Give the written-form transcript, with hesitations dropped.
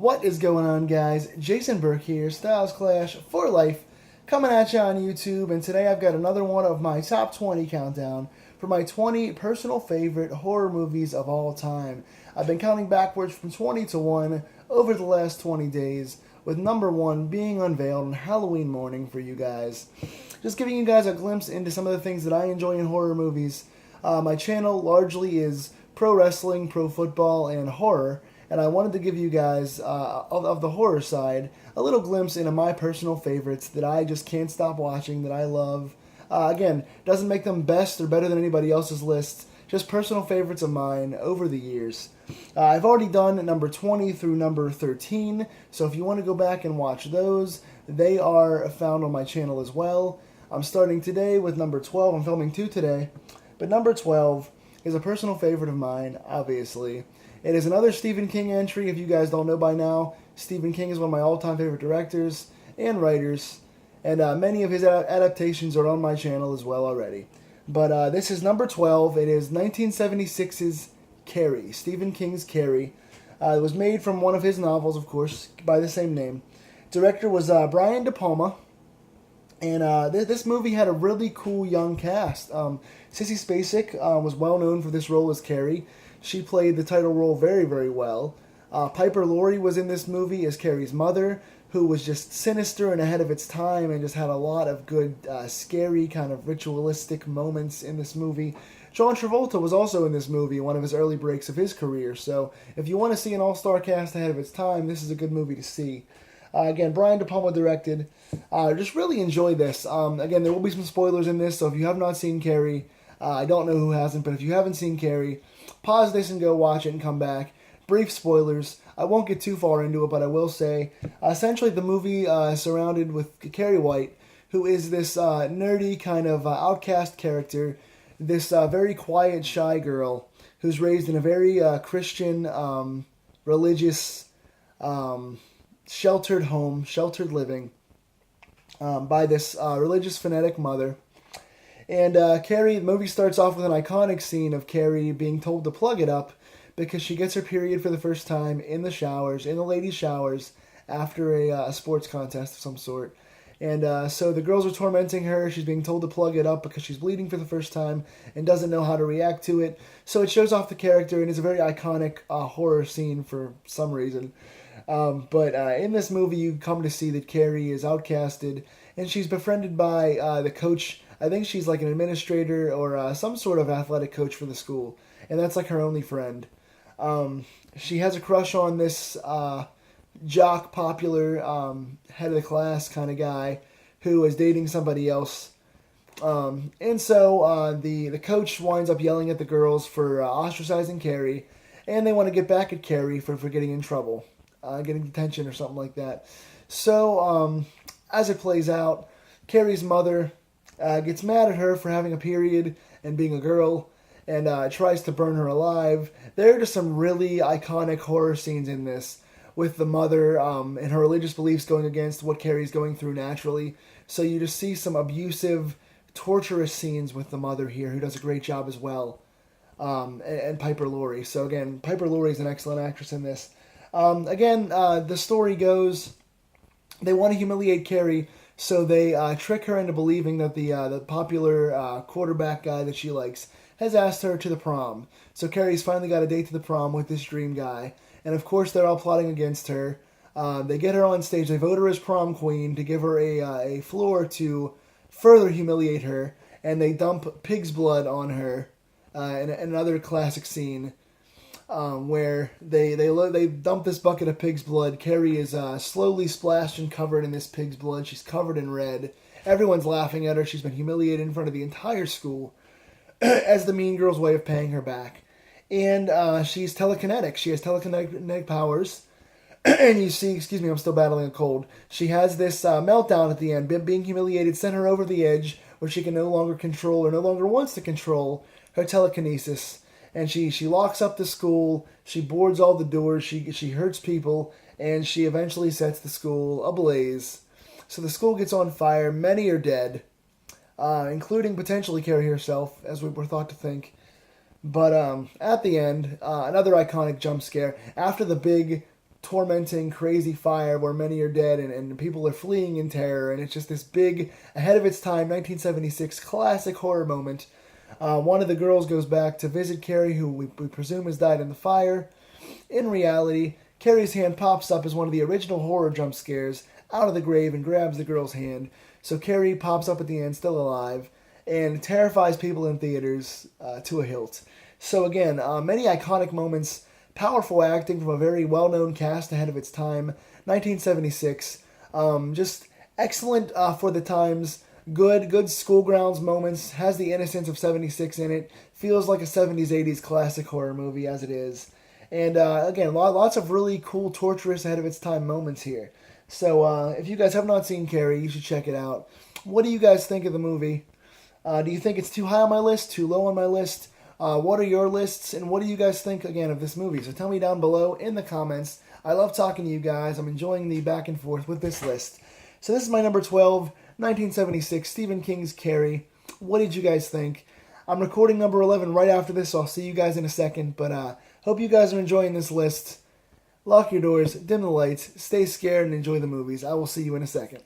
What is going on, guys? Jason Burke here, Styles Clash for Life, coming at you on YouTube, and today I've got another one of my top 20 countdown for my 20 personal favorite horror movies of all time. I've been counting backwards from 20 to 1 over the last 20 days, with number 1 being unveiled on Halloween morning for you guys. Just giving you guys a glimpse into some of the things that I enjoy in horror movies. My channel largely is pro wrestling, pro football, and horror, and I wanted to give you guys, of the horror side, a little glimpse into my personal favorites that I just can't stop watching, that I love. Again, doesn't make them best or better than anybody else's lists, just personal favorites of mine over the years. I've already done number 20 through number 13, so if you want to go back and watch those, they are found on my channel as well. I'm starting today with number 12. I'm filming 2 today, but number 12 is a personal favorite of mine, obviously. It is another Stephen King entry. If you guys don't know by now, Stephen King is one of my all-time favorite directors and writers, and many of his adaptations are on my channel as well already. But this is number 12. It is 1976's Carrie, Stephen King's Carrie. It was made from one of his novels, of course, by the same name. Director was Brian De Palma. And this movie had a really cool young cast. Sissy Spacek was well known for this role as Carrie. She played the title role very, very well. Piper Laurie was in this movie as Carrie's mother, who was just sinister and ahead of its time and just had a lot of good, scary, kind of ritualistic moments in this movie. John Travolta was also in this movie, one of his early breaks of his career. So if you want to see an all-star cast ahead of its time, this is a good movie to see. Again, Brian De Palma directed. Just really enjoy this. Again, there will be some spoilers in this, so if you have not seen Carrie, I don't know who hasn't, but if you haven't seen Carrie, pause this and go watch it and come back. Brief spoilers. I won't get too far into it, but I will say, essentially the movie surrounded with Carrie White, who is this nerdy kind of outcast character, this very quiet, shy girl who's raised in a very Christian, religious, sheltered home, sheltered living, by this religious fanatic mother. And Carrie, the movie starts off with an iconic scene of Carrie being told to plug it up because she gets her period for the first time in the showers, in the ladies' showers, after a sports contest of some sort. And so the girls are tormenting her. She's being told to plug it up because she's bleeding for the first time and doesn't know how to react to it. So it shows off the character and is a very iconic horror scene for some reason. But in this movie, you come to see that Carrie is outcasted, and she's befriended by the coach. I think she's like an administrator or some sort of athletic coach for the school, and that's like her only friend. She has a crush on this jock, popular, head of the class kind of guy who is dating somebody else. And so the coach winds up yelling at the girls for ostracizing Carrie, and they want to get back at Carrie for getting in trouble. Getting detention or something like that. So, as it plays out, Carrie's mother gets mad at her for having a period and being a girl, and tries to burn her alive. There are just some really iconic horror scenes in this, with the mother and her religious beliefs going against what Carrie's going through naturally. So you just see some abusive, torturous scenes with the mother here, who does a great job as well, and Piper Laurie. So again, Piper Laurie is an excellent actress in this. The story goes, they want to humiliate Carrie, so they trick her into believing that the popular quarterback guy that she likes has asked her to the prom. So Carrie's finally got a date to the prom with this dream guy, and of course they're all plotting against her. They get her on stage, they vote her as prom queen to give her a floor to further humiliate her, and they dump pig's blood on her in another classic scene. Where they dump this bucket of pig's blood. Carrie is slowly splashed and covered in this pig's blood. She's covered in red. Everyone's laughing at her. She's been humiliated in front of the entire school as the mean girl's way of paying her back. And she's telekinetic. She has telekinetic powers. And you see, excuse me, I'm still battling a cold. She has this meltdown at the end. Being humiliated sent her over the edge where she can no longer control or no longer wants to control her telekinesis. And she locks up the school, she boards all the doors, she hurts people, and she eventually sets the school ablaze. So the school gets on fire, many are dead, including potentially Carrie herself, as we were thought to think. But at the end, another iconic jump scare. After the big tormenting, crazy fire where many are dead and people are fleeing in terror. And it's just this big, ahead of its time, 1976 classic horror moment. One of the girls goes back to visit Carrie, who we presume has died in the fire. In reality, Carrie's hand pops up as one of the original horror jump scares out of the grave and grabs the girl's hand. So Carrie pops up at the end, still alive, and terrifies people in theaters to a hilt. So again, many iconic moments, powerful acting from a very well-known cast ahead of its time. 1976, just excellent for the times. Good school grounds moments. Has the innocence of 76 in it. Feels like a 70s, 80s classic horror movie as it is. And again, lots of really cool, torturous, ahead of its time moments here. So if you guys have not seen Carrie, you should check it out. What do you guys think of the movie? Do you think it's too high on my list, too low on my list? What are your lists, and what do you guys think, again, of this movie? So tell me down below in the comments. I love talking to you guys. I'm enjoying the back and forth with this list. So this is my number 12, 1976, Stephen King's Carrie. What did you guys think? I'm recording number 11 right after this, so I'll see you guys in a second. But hope you guys are enjoying this list. Lock your doors, dim the lights, stay scared, and enjoy the movies. I will see you in a second.